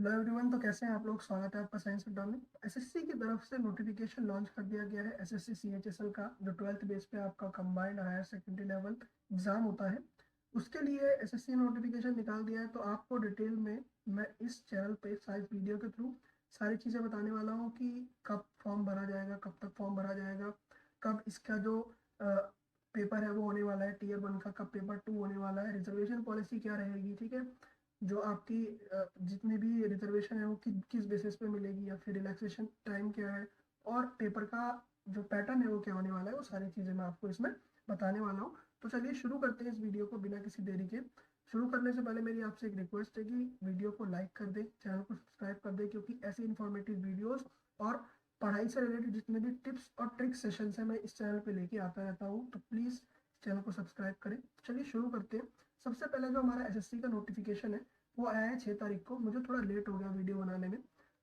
Hello everyone. तो कैसे हैं आप लोग? स्वागत है आपका साइंस अड्डा में। एसएससी की तरफ से नोटिफिकेशन लॉन्च कर दिया गया है एसएससी सीएचएसएल का, जो 12th बेस पे आपका combined higher secondary level exam होता है। उसके लिए एसएससी ने नोटिफिकेशन निकाल दिया है। तो आपको डिटेल में मैं इस चैनल पे साइज वीडियो के थ्रू सारी चीज़ें बताने वाला हूँ कि कब फॉर्म भरा जाएगा, कब तक फॉर्म भरा जाएगा, कब इसका जो पेपर है वो होने वाला है टीयर 1 का, कब पेपर 2 होने वाला है, रिजर्वेशन पॉलिसी क्या रहेगी, ठीक है, जो आपकी जितनी भी रिजर्वेशन है वो किस बेसिस पे मिलेगी, या फिर रिलैक्सेशन टाइम क्या है, और पेपर का जो पैटर्न है वो क्या होने वाला है, वो सारी चीज़ें मैं आपको इसमें बताने वाला हूँ। तो चलिए शुरू करते हैं इस वीडियो को बिना किसी देरी के। शुरू करने से पहले मेरी आपसे एक रिक्वेस्ट है कि वीडियो को लाइक कर दें, चैनल को सब्सक्राइब कर दें, क्योंकि ऐसी इंफॉर्मेटिव वीडियोस और पढ़ाई से रिलेटेड जितने भी टिप्स और ट्रिक्स सेशंस हैं मैं इस चैनल पे लेके आता रहता हूँ। तो प्लीज़ चैनल को सब्सक्राइब करें। चलिए शुरू करते हैं। सबसे पहले जो हमारा एसएससी का नोटिफिकेशन है वो आया है 6 तारीख को। मुझे थोड़ा लेट हो गया वीडियो बनाने में।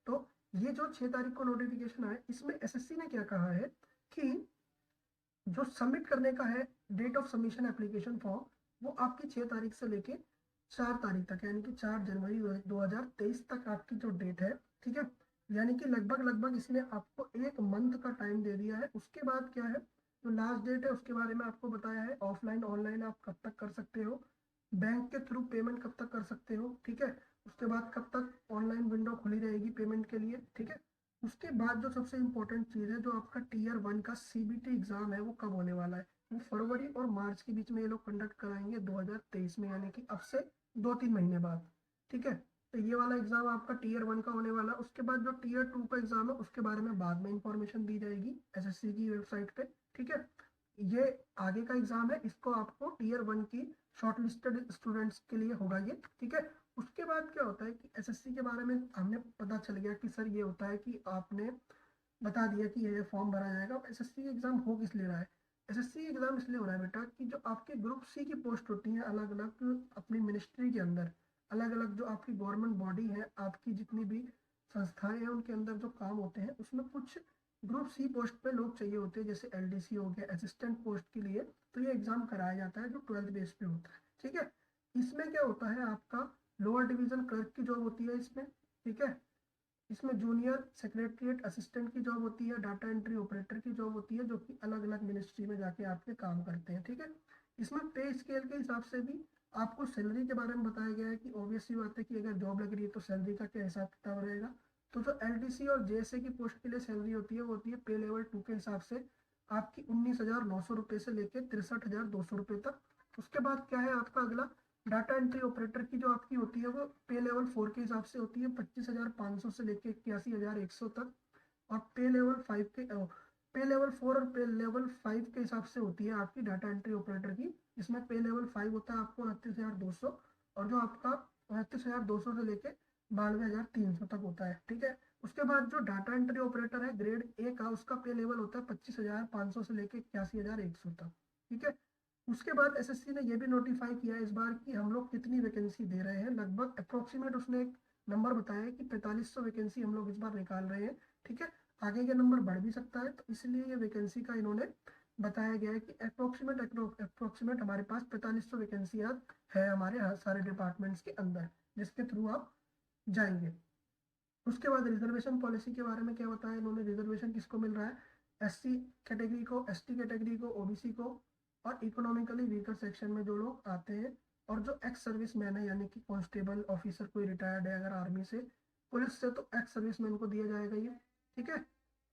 तो ये जो 6 तारीख को नोटिफिकेशन आया, इसमें एसएससी ने क्या कहा है कि जो सबमिट करने का है, date of submission application form, वो आपकी 6 तारीख से लेके 4 तारीख तक, यानी कि 4 जनवरी 2023 तक आपकी जो डेट है, ठीक है, यानी कि लगभग लगभग इसने आपको एक मंथ का टाइम दे दिया है। उसके बाद क्या है, जो लास्ट डेट है उसके बारे में आपको बताया है। ऑफलाइन ऑनलाइन आप कब तक कर सकते हो, बैंक के थ्रू पेमेंट कब तक कर सकते हो, ठीक है, उसके बाद कब तक ऑनलाइन विंडो खुली रहेगी पेमेंट के लिए, ठीक है। उसके बाद जो सबसे इम्पोर्टेंट चीज़ है, जो आपका टीयर 1 का सीबीटी एग्जाम है वो कब होने वाला है। वो फरवरी और मार्च के बीच में ये लोग कंडक्ट कराएंगे 2023 में, यानी कि अब से 2-3 महीने बाद, ठीक है। तो ये वाला एग्जाम आपका टीयर 1 का होने वाला है। उसके बाद जो टीयर 2 का एग्जाम है उसके बारे में बाद में इंफॉर्मेशन दी जाएगी एसएससी की वेबसाइट पे, ठीक है। ये आगे का एग्जाम है, इसको आपको टीयर 1 की शॉर्टलिस्टेड स्टूडेंट्स के लिए होगा ये, ठीक है। उसके बाद क्या होता है कि एसएससी के बारे में हमें पता चल गया कि सर ये होता है कि आपने बता दिया कि ये फॉर्म भरा जाएगा। एसएससी एग्जाम हो किस लिए रहा है? एसएससी एग्जाम इसलिए हो रहा है बेटा कि जो आपके ग्रुप सी की पोस्ट होती है अलग अलग अपनी मिनिस्ट्री के अंदर, अलग अलग जो आपकी गवर्नमेंट बॉडी है, आपकी जितनी भी संस्थाएं हैं उनके अंदर जो काम होते हैं, उसमें कुछ ग्रुप सी पोस्ट पे लोग चाहिए होते हैं, जैसे एलडीसी हो गया, असिस्टेंट पोस्ट के लिए। तो ये एग्जाम कराया जाता है जो 12th बेस पे होता है, ठीक है। इसमें क्या होता है, आपका लोअर डिवीजन क्लर्क की जॉब होती है इसमें, ठीक है। इसमें जूनियर सेक्रेटरीट असिस्टेंट की जॉब होती है, डाटा एंट्री ऑपरेटर की जॉब होती है, जो कि अलग अलग मिनिस्ट्री में जाके आपके काम करते हैं, ठीक है। इसमें पे स्केल के हिसाब से भी आपको सैलरी के बारे में बताया गया है कि ऑब्वियस सी बात है कि अगर जॉब लग रही है तो सैलरी का क्या हिसाब किताब रहेगा। तो जो एलडीसी और जेएसए की पोस्ट के लिए सैलरी होती है वो होती है पे लेवल 2 के हिसाब से आपकी 19,900 रुपये से लेकर 63,200 रुपये तक। उसके बाद क्या है आपका अगला, डाटा एंट्री ऑपरेटर की जो आपकी होती है वो पे लेवल 4 के हिसाब से होती है 25,500 से लेकर 81,100 तक। और पे लेवल 4 और पे लेवल 5 के हिसाब से होती है आपकी डाटा एंट्री ऑपरेटर की, जिसमें पे लेवल 5 होता है आपको 29,200, और जो आपका 29,200 से लेके 92,300 तक होता है, ठीक है। उसके बाद जो डाटा एंट्री ऑपरेटर है ग्रेड ए का, उसका पे लेवल होता है 25,500 से लेके 81,100 तक, ठीक है। उसके बाद एसएससी ने यह भी नोटिफाई किया इस बार कि हम लोग कितनी वैकेंसी दे रहे हैं। लगभग अप्रोक्सीमेट उसने एक नंबर बताया है कि 4500 वैकेंसी हम लोग इस बार निकाल रहे हैं, ठीक है। आगे के नंबर बढ़ भी सकता है, तो इसलिए ये वैकेंसी का इन्होंने बताया गया है कि अप्रोक्सीमेट हमारे पास 4500 वैकेंसी है हमारे सारे डिपार्टमेंट्स के अंदर, जिसके थ्रू आप जाएंगे। उसके बाद रिजर्वेशन पॉलिसी के बारे में क्या बताया इन्होंने, रिजर्वेशन किसको मिल रहा है, एससी कैटेगरी को, एसटी कैटेगरी को, ओबीसी को, और इकोनॉमिकली वीकर सेक्शन में जो लोग आते हैं, और जो एक्स सर्विस मैन है, यानी कि कांस्टेबल ऑफिसर कोई रिटायर्ड है अगर आर्मी से, पुलिस से, तो एक्स सर्विस मैन को दिया जाएगा ये, ठीक है।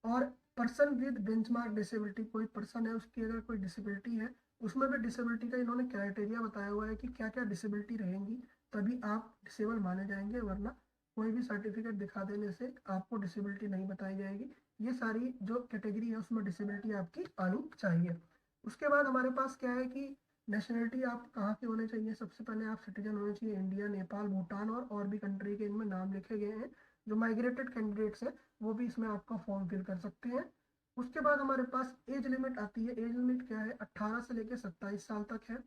और पर्सन विद बेंचमार्क डिसेबिलिटी, कोई पर्सन है उसकी अगर कोई डिसेबिलिटी है, उसमें भी डिसेबिलिटी का इन्होंने क्राइटेरिया बताया हुआ है कि क्या क्या डिसेबिलिटी रहेंगी, तभी आप डिसेबल माने जाएंगे, वरना कोई भी सर्टिफिकेट दिखा देने से आपको डिसेबिलिटी नहीं बताई जाएगी। ये सारी जो कैटेगरी है उसमें डिसेबिलिटी आपकी आनी चाहिए। उसके बाद हमारे पास क्या है कि नेशनलिटी आप कहाँ के होने चाहिए। सबसे पहले आप सिटीजन होने चाहिए इंडिया, नेपाल, भूटान और भी कंट्री के इनमें नाम लिखे गए हैं। जो माइग्रेटेड कैंडिडेट्स हैं वो भी इसमें आपका फॉर्म फिल कर सकते हैं। उसके बाद हमारे पास एज लिमिट आती है। एज लिमिट क्या है, 18 से लेकर 27 साल तक है।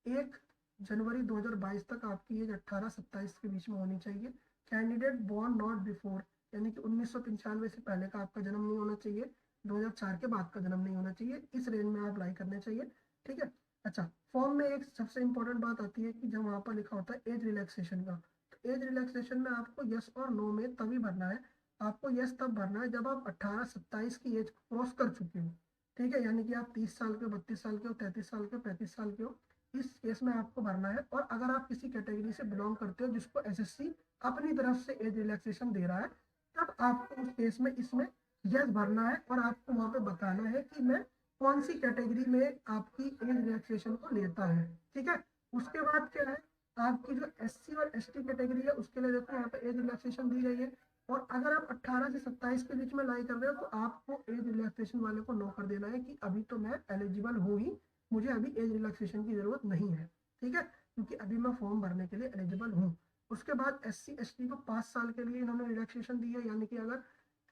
1 जनवरी 2022 तक आपकी एज 18-27 के बीच में होनी चाहिए। कैंडिडेट बॉर्न नॉट बिफोर, यानी कि 1995 से पहले का आपका जन्म नहीं होना चाहिए, 2004 के बाद का जन्म नहीं होना चाहिए, इस रेंज में आप अप्लाई करने चाहिए, ठीक है। अच्छा, फॉर्म में एक सबसे इंपॉर्टेंट बात आती है कि जब वहाँ पर लिखा होता है एज रिलैक्सेशन का, तो एज रिलैक्सेशन में आपको यस और नो में तभी भरना है। आपको यस तब भरना है जब आप 18-27 की एज क्रॉस कर चुके हो, ठीक है, यानी कि आप 30 साल के हो, 32 साल के हो, 33 साल के हो, 35 साल के हो, इस केस में आपको भरना है। और अगर आप किसी कैटेगरी से बिलोंग करते हो जिसको एसएससी अपनी तरफ से एज रिलैक्सेशन दे रहा है, तब आपको उस केस में इसमें यस भरना है और आपको वहां पे बताना है कि मैं कौन सी कैटेगरी में आपकी एज रिलैक्सेशन को लेता है, ठीक है। उसके बाद क्या है, आपकी जो एससी और एसटी कैटेगरी है उसके लिए देखो यहाँ पे एज रिलैक्सेशन दी गई है। और अगर आप 18 से 27 के बीच में लाई कर रहे हो तो आपको एज रिलैक्सेशन वाले को नो कर देना है कि अभी तो मैं एलिजिबल हूँ ही, मुझे अभी एज रिलैक्सेशन की जरूरत नहीं है, ठीक है, क्योंकि अभी मैं फॉर्म भरने के लिए एलिजिबल हूँ। उसके बाद एससी एसटी को 5 साल के लिए इन्होंने रिलैक्सेशन दी है, यानी कि अगर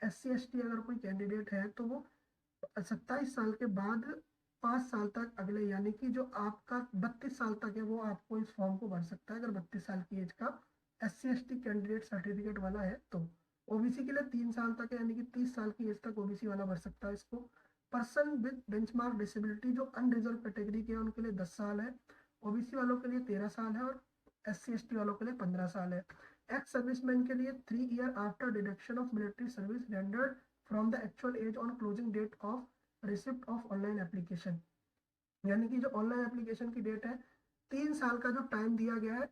एससी एसटी अगर कोई कैंडिडेट है तो वो 27 साल के बाद 5 साल तक अगले, यानी कि जो आपका 32 साल तक है वो आपको इस फॉर्म को भर सकता है, अगर 32 साल की एज का एससी एसटी कैंडिडेट सर्टिफिकेट वाला है तो। ओबीसी के लिए 3 साल तक है, यानी कि 30 साल की एज तक ओबीसी वाला भर सकता है इसको। पर्सन विद बेंचमार्क डिसेबिलिटी जो अनरिजर्व कैटेगरी के हैं उनके लिए 10 साल है, ओबीसी वालों के लिए 13 साल है और एससी एसटी वालों के लिए 15 साल है। एक्स सर्विसमैन के लिए 3 year after deduction of military service rendered from the actual age on closing date of receipt of online application, यानी कि जो ऑनलाइन एप्लीकेशन की डेट है, 3 साल का जो टाइम दिया गया है,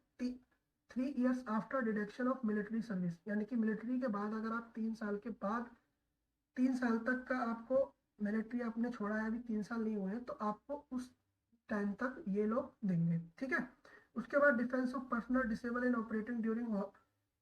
3 years after deduction of military service, यानी कि मिलिट्री के बाद अगर आप 3 साल के बाद 3 साल तक का आपको मिलिट्री आपने छोड़ा है, अभी 3 साल नहीं हुए हैं, तो आपको उस टाइम तक ये लोग देंगे, ठीक है। उसके बाद defence of personnel disable in operating during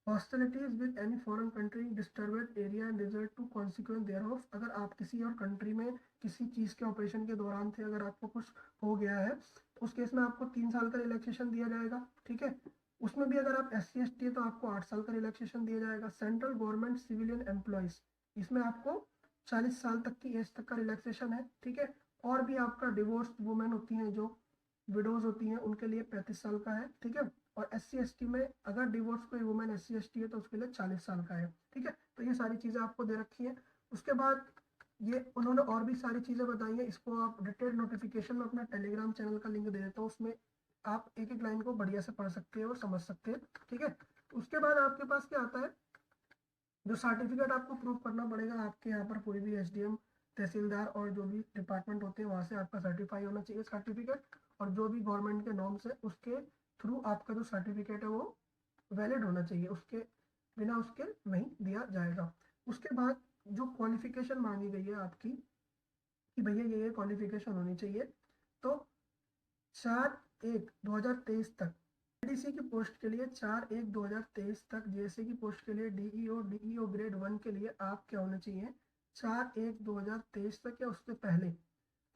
hostilities with any foreign country disturbed area and result to consequence thereof, अगर आप किसी और कंट्री में किसी चीज के ऑपरेशन के दौरान थे, अगर आपको कुछ हो गया है तो उस केस में आपको 3 साल का रिलैक्सेशन दिया जाएगा, ठीक है। उसमें भी अगर आप एस सी एस टी है तो आपको 8 साल का रिलैक्सेशन दिया जाएगा। सेंट्रल गवर्नमेंट सिविलियन एम्प्लॉयज, इसमें आपको 40 साल तक की एज तक का रिलैक्सेशन है, ठीक है। और भी आपका डिवोर्स वुमेन होती हैं जो विडोज होती हैं उनके लिए 35 साल का है, ठीक है। और एस सी एस टी में अगर डिवोर्स कोई women S C S T है तो उसके लिए 40 साल का है, ठीक है। तो ये सारी चीज़ें आपको दे रखी है। उसके बाद ये उन्होंने और भी सारी चीज़ें बताई हैं, इसको आप डिटेल नोटिफिकेशन में अपना टेलीग्राम चैनल का लिंक दे देता हूँ, उसमें आप एक एक लाइन को बढ़िया से पढ़ सकते हैं और समझ सकते हैं, ठीक है। उसके बाद आपके पास क्या आता है, जो सर्टिफिकेट आपको प्रूव करना पड़ेगा, आपके यहाँ पर कोई भी एसडीएम तहसीलदार और जो भी डिपार्टमेंट होते हैं वहाँ से आपका सर्टिफाई होना चाहिए सर्टिफिकेट, और जो भी गवर्नमेंट के नॉर्म्स है उसके थ्रू आपका जो सर्टिफिकेट है वो वैलिड होना चाहिए, उसके बिना उसके नहीं दिया जाएगा। उसके बाद जो क्वालिफिकेशन मांगी गई है आपकी कि भैया ये क्वालिफिकेशन होनी चाहिए, तो 4/1/2023 तक एडीसी की पोस्ट के लिए, 4/1/2023 तक जेएससी की पोस्ट के लिए, डीईओ ग्रेड 1 के लिए आप क्या होने चाहिए, 4/1/2023 तक या उससे पहले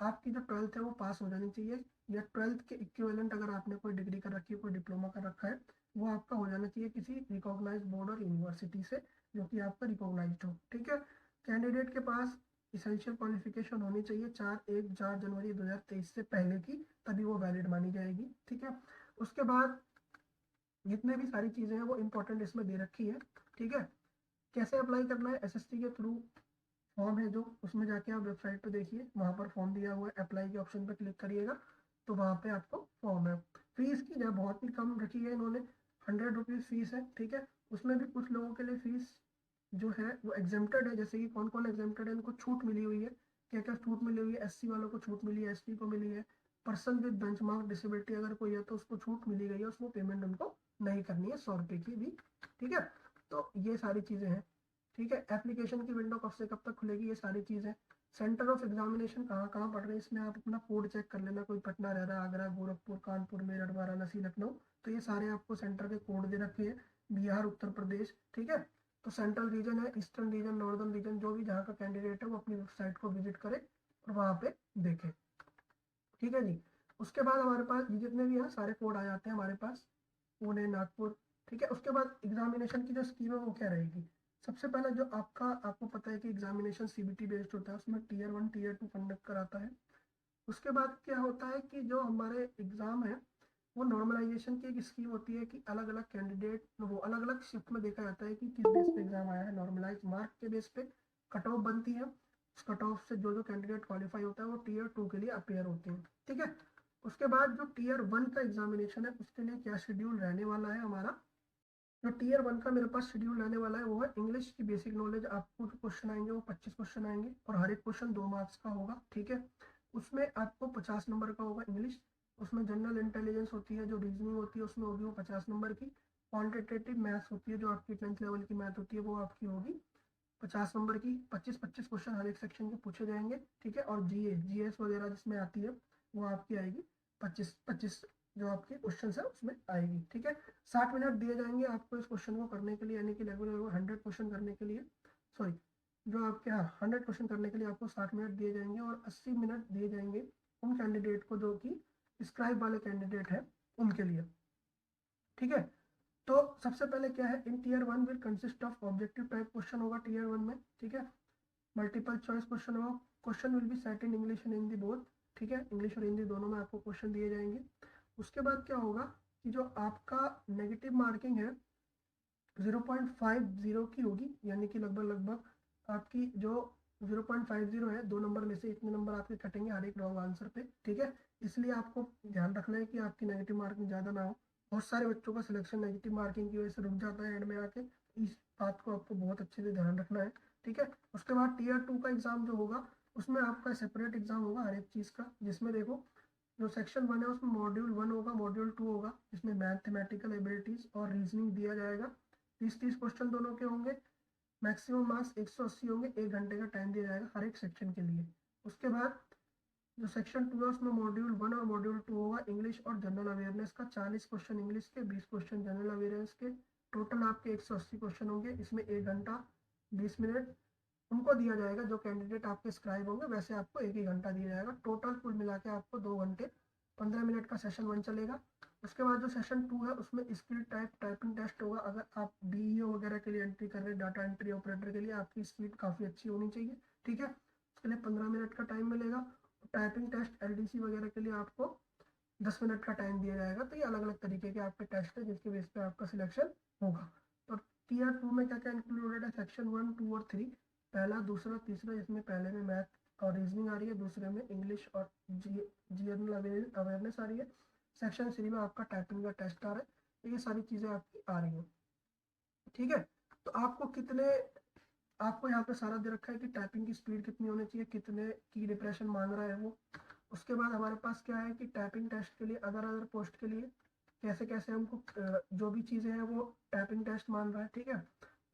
आपकी जो 12th है वो पास हो जानी चाहिए, या 12th के इक्विवेलेंट अगर आपने कोई डिग्री कर रखी है, कोई डिप्लोमा कर रखा है, वो आपका हो जाना चाहिए किसी रिकॉग्नाइज बोर्ड और यूनिवर्सिटी से जो कि आपका रिकॉग्नाइज्ड हो, ठीक है। कैंडिडेट के पास इसेंशियल क्वालिफिकेशन होनी चाहिए 4 जनवरी 2023 से पहले की, तभी वो वैलिड मानी जाएगी, ठीक है। उसके बाद जितने भी सारी चीज़ें हैं वो इंपॉर्टेंट इसमें दे रखी है, ठीक है। कैसे अप्लाई करना है, एसएससी के थ्रू फॉर्म है जो, उसमें जाके आप वेबसाइट पे देखिए, वहाँ पर फॉर्म दिया हुआ है, अप्लाई के ऑप्शन पे क्लिक करिएगा तो वहाँ पे आपको फॉर्म है। फीस की जो बहुत ही कम रखी है इन्होंने, 100 रुपीज़ फीस है, ठीक है। उसमें भी कुछ लोगों के लिए फीस जो है वो एग्जेम्प्टेड है, जैसे कि कौन कौन एग्जेम्प्टेड है, इनको छूट मिली हुई है। क्या क्या छूट मिली हुई है, एससी वालों को छूट मिली है, एसटी को मिली है, पर्सन विद बेंचमार्क डिसेबिलिटी अगर कोई है तो उसको छूट मिली गई है, उसमें पेमेंट उनको नहीं करनी है 100 रुपये की भी, ठीक है। तो ये सारी चीज़ें हैं, ठीक है। एप्लीकेशन की विंडो कब से कब तक खुलेगी, ये सारी चीज़ें। सेंटर ऑफ एग्जामिनेशन कहाँ कहाँ पढ़ रहे हैं, इसमें आप अपना कोड चेक कर लेना, कोई पटना रह रहा है, आगरा, गोरखपुर, कानपुर, मेरठ, वाराणसी, लखनऊ, तो ये सारे आपको सेंटर के कोड दे रखे हैं, बिहार, उत्तर प्रदेश, ठीक है। तो सेंट्रल रीजन है, ईस्टर्न रीजन, नॉर्दर्न रीजन, जो भी जहाँ का कैंडिडेट है वो अपनी वेबसाइट को विजिट करे और वहाँ पे देखे, ठीक है जी। उसके बाद हमारे पास ये जितने भी हैं सारे कोड आ जाते हैं हमारे पास, पुणे, नागपुर, ठीक है। उसके बाद एग्जामिनेशन की जो स्कीम है वो क्या रहेगी, सबसे पहले जो आपका, आपको पता है कि एग्जामिनेशन सीबीटी बेस्ड होता है, उसमें टीयर 1 टीयर 2 कंडक्ट कराता है। उसके बाद क्या होता है कि जो हमारे एग्जाम है वो नॉर्मलाइजेशन की एक स्कीम होती है कि अलग अलग कैंडिडेट वो अलग अलग शिफ्ट में देखा जाता है कि किस बेस पे एग्जाम आया है, नॉर्मलाइज मार्क के बेस पे कट ऑफ बनती है, उस कट ऑफ से जो जो कैंडिडेट क्वालिफाई होता है वो टीयर 2 के लिए अपेयर होते हैं, ठीक है। उसके बाद जो टीयर 1 का एग्जामिनेशन है उसके लिए क्या शेड्यूल रहने वाला है हमारा, जो टीयर 1 का मेरे पास शेड्यूल आने वाला है वो है इंग्लिश की बेसिक नॉलेज। आपको जो क्वेश्चन आएंगे वो 25 क्वेश्चन आएंगे और हर एक क्वेश्चन 2 मार्क्स का होगा, ठीक है। उसमें आपको 50 नंबर का होगा इंग्लिश। उसमें जनरल इंटेलिजेंस होती है, जो रीजनिंग होती है उसमें होगी वो 50 नंबर की। क्वान्टिटेटिव मैथ्स होती है, जो आपकी 10th लेवल की मैथ होती है वो आपकी होगी 50 नंबर की। 25-25 क्वेश्चन हर एक सेक्शन के पूछे जाएंगे, ठीक है। और जीएस वगैरह जिसमें आती है वो आपकी आएगी 25-25, जो आपके क्वेश्चन है उसमें आएगी, ठीक है। 60 मिनट दिए जाएंगे आपको इस क्वेश्चन को करने के लिए, यानी कि लगभग 100 क्वेश्चन करने के लिए, सॉरी, जो आपके, हाँ, 100 क्वेश्चन करने के लिए आपको 60 मिनट दिए जाएंगे और 80 मिनट दिए जाएंगे उन कैंडिडेट को जो कि स्क्राइब वाले कैंडिडेट है उनके लिए, ठीक है। तो सबसे पहले क्या है, in tier 1 will consist of objective type question होगा टीयर 1 में, ठीक है। मल्टीपल चॉइस क्वेश्चन होगा। Question will be set in English and Hindi both, ठीक है। इंग्लिश और हिंदी दोनों में आपको क्वेश्चन दिए जाएंगे। उसके बाद क्या होगा कि जो आपका नेगेटिव मार्किंग है 0.50 की होगी, यानी कि लगभग लगभग आपकी जो 0.50 है, 2 नंबर में से इतने नंबर आपके कटेंगे हर एक रॉन्ग आंसर पे, ठीक है। इसलिए आपको ध्यान रखना है कि आपकी नेगेटिव मार्किंग ज़्यादा ना हो। बहुत सारे बच्चों का सिलेक्शन नेगेटिव मार्किंग की वजह से रुक जाता है एंड में आके, इस बात को आपको बहुत अच्छे से ध्यान रखना है, ठीक है। उसके बाद टीयर 2 का एग्जाम जो होगा उसमें आपका सेपरेट एग्जाम होगा हर एक चीज़ का, जिसमें देखो जो सेक्शन 1 है उसमें मॉड्यूल 1 होगा, मॉड्यूल 2 होगा, जिसमें मैथमेटिकल एबिलिटीज और रीजनिंग दिया जाएगा। 30-30 क्वेश्चन दोनों के होंगे। मैक्सिमम मार्क्स 180 होंगे, 1 घंटे का टाइम दिया जाएगा हर एक सेक्शन के लिए। उसके बाद जो सेक्शन 2 है उसमें मॉड्यूल 1 और मॉड्यूल 2 होगा इंग्लिश और जनरल अवेयरनेस का। 40 क्वेश्चन इंग्लिश के, 20 क्वेश्चन जनरल अवेयरनेस के। टोटल आपके 180 क्वेश्चन होंगे। इसमें 1 घंटा 20 मिनट उनको दिया जाएगा जो कैंडिडेट आपके स्क्राइब होंगे, वैसे आपको 1 ही घंटा दिया जाएगा। टोटल कुल मिला के आपको 2 घंटे 15 मिनट का सेशन 1 चलेगा। उसके बाद जो सेशन 2 है उसमें स्किल टाइप टाइपिंग टेस्ट होगा। अगर आप डीईओ वगैरह के लिए एंट्री कर रहे हैं, डाटा एंट्री ऑपरेटर के लिए, आपकी स्पीड काफ़ी अच्छी होनी चाहिए, ठीक है। उसके लिए 15 मिनट का टाइम मिलेगा। टाइपिंग टेस्ट एलडीसी वगैरह के लिए आपको 10 मिनट का टाइम दिया जाएगा। तो ये अलग अलग तरीके के आपके टेस्ट है जिसके बेस पे आपका सिलेक्शन होगा। तो टीयर 2 में क्या क्या इंक्लूडेड है, सेक्शन 1, 2 और 3, पहला, दूसरा, तीसरा, जिसमें पहले में मैथ और रीजनिंग आ रही है, दूसरे में इंग्लिश और जनरल अवेयरनेस आ रही है। सेक्शन 3 में आपका टाइपिंग का टेस्ट आ रहा है। ये सारी चीज़ें आपकी आ रही हैं, ठीक है। तो आपको यहाँ पे सारा दे रखा है कि टाइपिंग की स्पीड कितनी होनी चाहिए, कितने की डिप्रेशन मांग रहा है वो। उसके बाद हमारे पास क्या है कि टाइपिंग टेस्ट के लिए, अदर अदर पोस्ट के लिए कैसे कैसे हमको जो भी चीज़ें हैं वो टाइपिंग टेस्ट मान रहा है, ठीक है।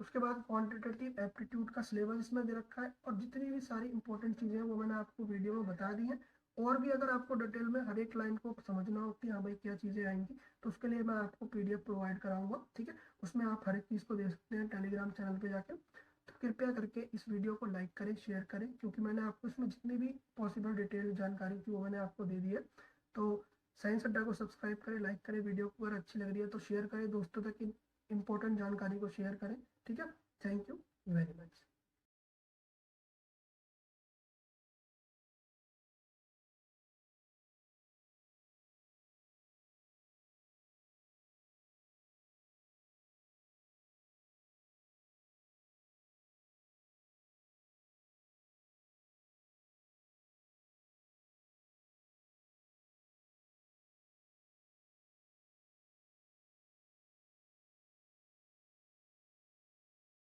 उसके बाद क्वांटिटेटिव एप्टीट्यूड का सिलेबस इसमें दे रखा है और जितनी भी सारी इंपॉर्टेंट चीज़ें हैं वो मैंने आपको वीडियो में बता दी हैं। और भी अगर आपको डिटेल में हर एक लाइन को समझना हो कि हाँ भाई क्या चीज़ें आएंगी, तो उसके लिए मैं आपको पीडीएफ प्रोवाइड कराऊंगा, ठीक है। उसमें आप हर एक चीज़ को देख सकते हैं टेलीग्राम चैनल पे जाके। तो कृपया करके इस वीडियो को लाइक करें, शेयर करें, क्योंकि मैंने आपको इसमें जितनी भी पॉसिबल डिटेल जानकारी थी वो मैंने आपको दे दी है। तो साइंस अड्डा को सब्सक्राइब करें, लाइक करें, वीडियो को अगर अच्छी लग रही है तो शेयर करें दोस्तों तक, इंपॉर्टेंट जानकारी को शेयर करें, ठीक है। Thank you very much.